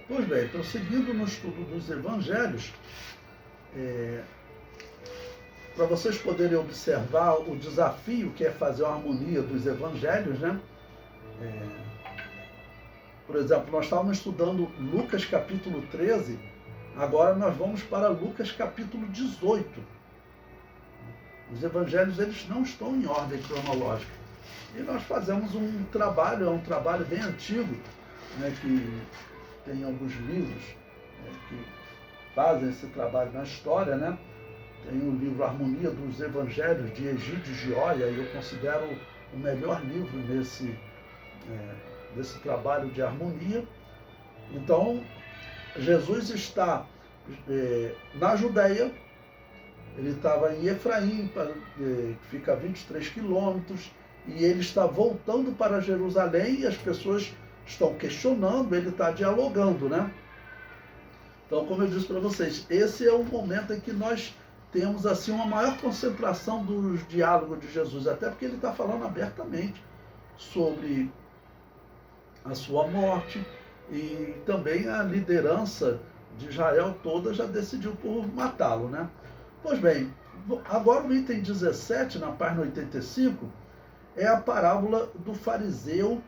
Pois bem, prosseguindo no estudo dos evangelhos, para vocês poderem observar o desafio que é fazer a harmonia dos evangelhos, né? Por exemplo, nós estávamos estudando Lucas capítulo 13, agora nós vamos para Lucas capítulo 18. Os evangelhos, eles não estão em ordem cronológica. E nós fazemos um trabalho, é um trabalho bem antigo, né, que tem alguns livros que fazem esse trabalho na história, né? Tem o livro Harmonia dos Evangelhos, de Egídio Gioia, e eu considero o melhor livro desse trabalho de harmonia. Então, Jesus está na Judeia, ele estava em Efraim, que fica a 23 quilômetros, e ele está voltando para Jerusalém, e as pessoas estão questionando, ele está dialogando, né? Então, como eu disse para vocês, esse é o momento em que nós temos assim uma maior concentração dos diálogos de Jesus, até porque ele está falando abertamente sobre a sua morte, e também a liderança de Israel toda já decidiu por matá-lo, né? Pois bem, agora o item 17, na página 85, é a parábola do fariseu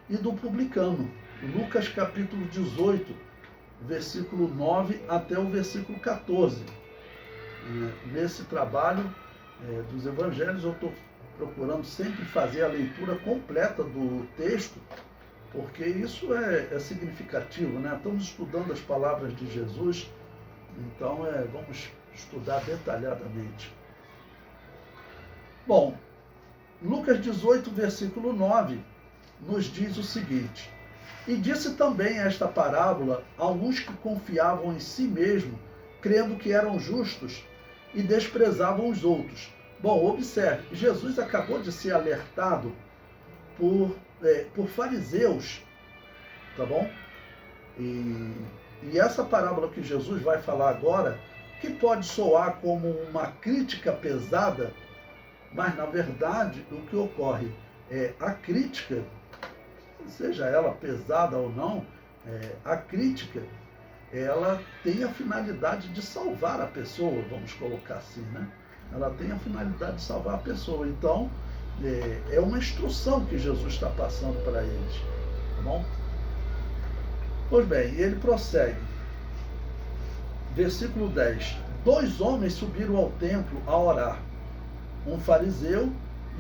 e do publicano. Lucas capítulo 18, versículo 9 até o versículo 14. Nesse trabalho dos evangelhos, eu estou procurando sempre fazer a leitura completa do texto, porque isso é significativo, né? Estamos estudando as palavras de Jesus, então vamos estudar detalhadamente. Bom, Lucas 18, versículo 9, nos diz o seguinte: e disse também esta parábola a alguns que confiavam em si mesmo, crendo que eram justos, e desprezavam os outros. Bom, observe, Jesus acabou de ser alertado por fariseus, tá bom? E essa parábola que Jesus vai falar agora, que pode soar como uma crítica pesada, mas na verdade o que ocorre é a crítica, seja ela pesada ou não, a crítica, ela tem a finalidade de salvar a pessoa, vamos colocar assim, né? Ela tem a finalidade de salvar a pessoa. Então, é uma instrução que Jesus está passando para eles, tá bom? Pois bem, ele prossegue. Versículo 10. 2 homens subiram ao templo a orar, um fariseu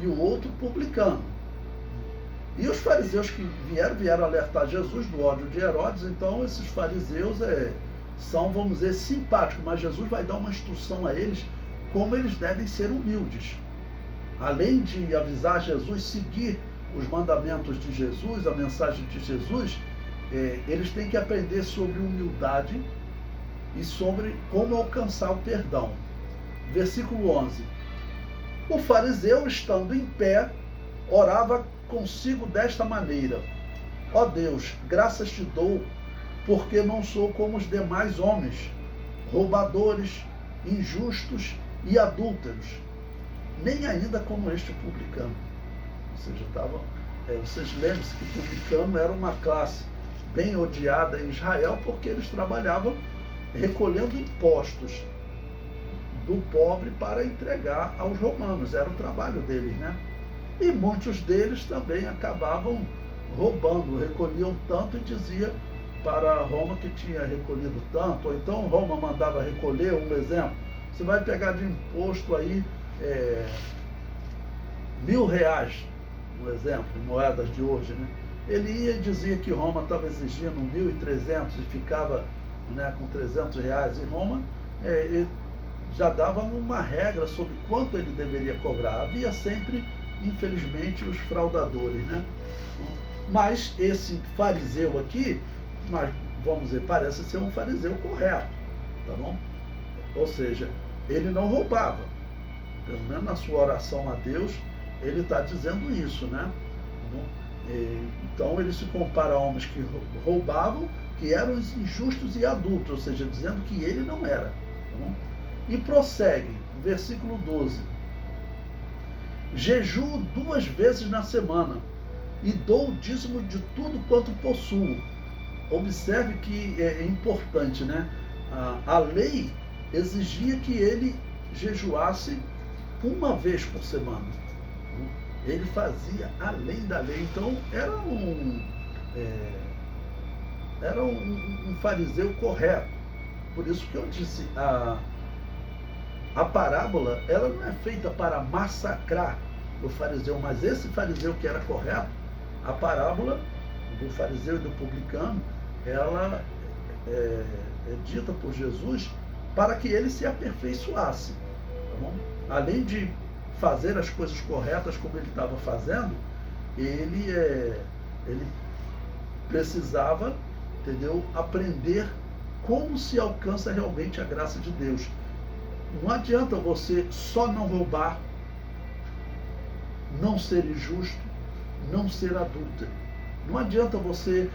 e o outro publicano. E os fariseus que vieram alertar Jesus do ódio de Herodes. Então esses fariseus são, vamos dizer, simpáticos, mas Jesus vai dar uma instrução a eles como eles devem ser humildes. Além de avisar Jesus, seguir os mandamentos de Jesus, a mensagem de Jesus, eles têm que aprender sobre humildade e sobre como alcançar o perdão. Versículo 11. O fariseu, estando em pé, orava consigo desta maneira: ó Deus, graças te dou, porque não sou como os demais homens, roubadores, injustos e adúlteros, nem ainda como este publicano. Ou seja, vocês lembram-se que publicano era uma classe bem odiada em Israel, porque eles trabalhavam recolhendo impostos do pobre para entregar aos romanos, era o trabalho deles, né? E muitos deles também acabavam roubando, recolhiam tanto e dizia para Roma que tinha recolhido tanto, ou então Roma mandava recolher, um exemplo, você vai pegar de imposto aí R$1.000, um exemplo, em moedas de hoje, né? Ele ia e dizia que Roma estava exigindo 1.300 e ficava, né, com R$300, e Roma já dava uma regra sobre quanto ele deveria cobrar. Havia sempre, infelizmente, os fraudadores, né? Mas esse fariseu aqui, vamos dizer, parece ser um fariseu correto, tá bom? Ou seja, ele não roubava. Pelo menos na sua oração a Deus, ele está dizendo isso, né? Então ele se compara a homens que roubavam, que eram injustos e adultos, ou seja, dizendo que ele não era. Tá bom? E prossegue, versículo 12. Jejuo 2 vezes na semana e dou o dízimo de tudo quanto possuo. observe que é importante, né? A lei exigia que ele jejuasse uma vez por semana. Ele fazia além da lei. Então era um fariseu correto. Por isso que eu disse, a parábola ela não é feita para massacrar o fariseu, mas esse fariseu que era correto, a parábola do fariseu e do publicano, ela é dita por Jesus para que ele se aperfeiçoasse. Tá bom? Além de fazer as coisas corretas como ele estava fazendo, ele precisava, entendeu, aprender como se alcança realmente a graça de Deus. Não adianta você só não roubar, não ser injusto, não ser adúltero. Não adianta você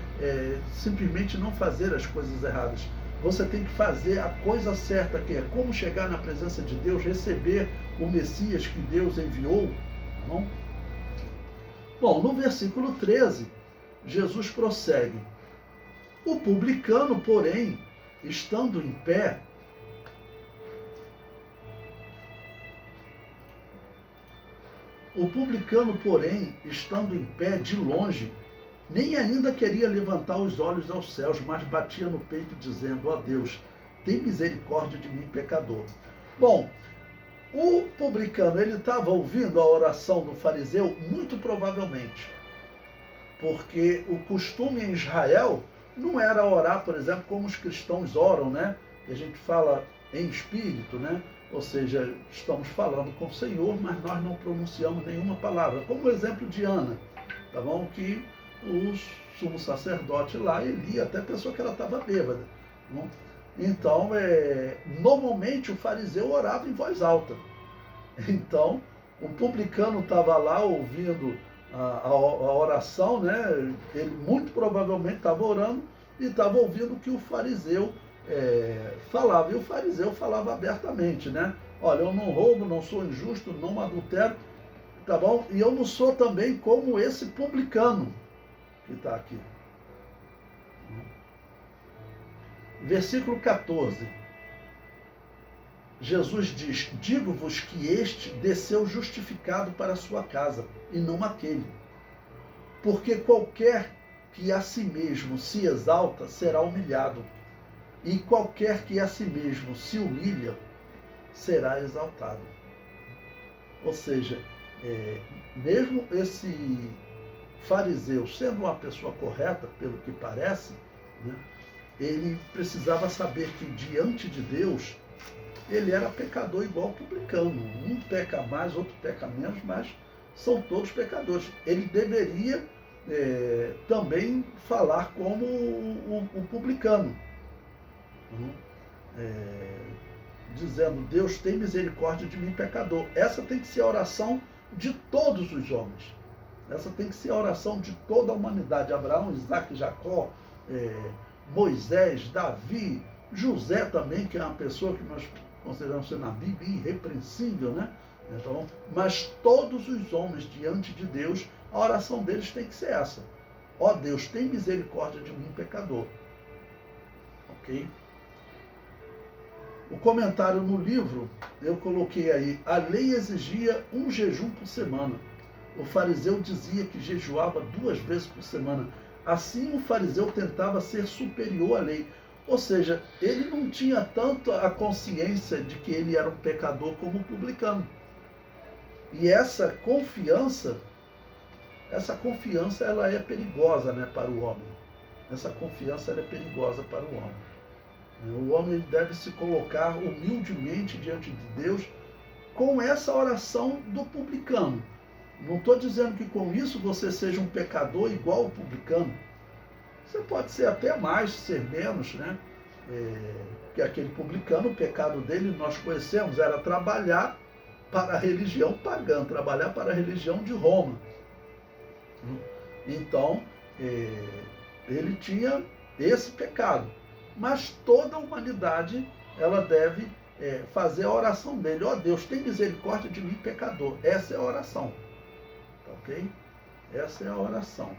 simplesmente não fazer as coisas erradas. Você tem que fazer a coisa certa, que é como chegar na presença de Deus, receber o Messias que Deus enviou. Tá bom? Bom, no versículo 13, Jesus prossegue. O publicano, porém, estando em pé, de longe, nem ainda queria levantar os olhos aos céus, mas batia no peito, dizendo: ó Deus, tem misericórdia de mim, pecador. Bom, o publicano, ele estava ouvindo a oração do fariseu? Muito provavelmente. Porque o costume em Israel não era orar, por exemplo, como os cristãos oram, né? Que a gente fala em espírito, né? Ou seja, estamos falando com o Senhor, mas nós não pronunciamos nenhuma palavra. Como o exemplo de Ana, tá bom? Que o sumo sacerdote lá, ele até pensou que ela estava bêbada. Tá bom? Então, normalmente o fariseu orava em voz alta. Então, o publicano estava lá ouvindo a oração, né? Ele muito provavelmente estava orando e estava ouvindo o que o fariseu falava. E o fariseu falava abertamente, né? Olha, eu não roubo, não sou injusto, não adultero, tá bom? E eu não sou também como esse publicano que está aqui. Versículo 14. Jesus diz: digo-vos que este desceu justificado para a sua casa, e não aquele. Porque qualquer que a si mesmo se exalta será humilhado, e qualquer que a si mesmo se humilha será exaltado. Ou seja, mesmo esse fariseu, sendo uma pessoa correta, pelo que parece, né, ele precisava saber que diante de Deus ele era pecador igual ao publicano. Um peca mais, outro peca menos, mas são todos pecadores. Ele deveria também falar como o publicano, dizendo: Deus, tem misericórdia de mim, pecador. Essa tem que ser a oração de todos os homens. Essa tem que ser a oração de toda a humanidade. Abraão, Isaac, Jacó, Moisés, Davi, José também, que é uma pessoa que nós consideramos ser na Bíblia irrepreensível, né? Então, mas todos os homens diante de Deus, a oração deles tem que ser essa: ó Deus, tem misericórdia de mim, pecador. Ok? O comentário no livro, eu coloquei aí: a lei exigia um jejum por semana. O fariseu dizia que jejuava 2 vezes por semana. Assim, o fariseu tentava ser superior à lei. Ou seja, ele não tinha tanto a consciência de que ele era um pecador como o publicano. E essa confiança ela é perigosa, né, para o homem. Essa confiança ela é perigosa para o homem. O homem deve se colocar humildemente diante de Deus com essa oração do publicano. Não estou dizendo que com isso você seja um pecador igual ao publicano. Você pode ser até mais, ser menos, né? Que aquele publicano, o pecado dele, nós conhecemos, era trabalhar para a religião pagã, trabalhar para a religião de Roma. Então, ele tinha esse pecado. Mas toda a humanidade, ela deve fazer a oração dele: ó Deus, tem misericórdia de mim, pecador. Essa é a oração. Tá ok? Essa é a oração.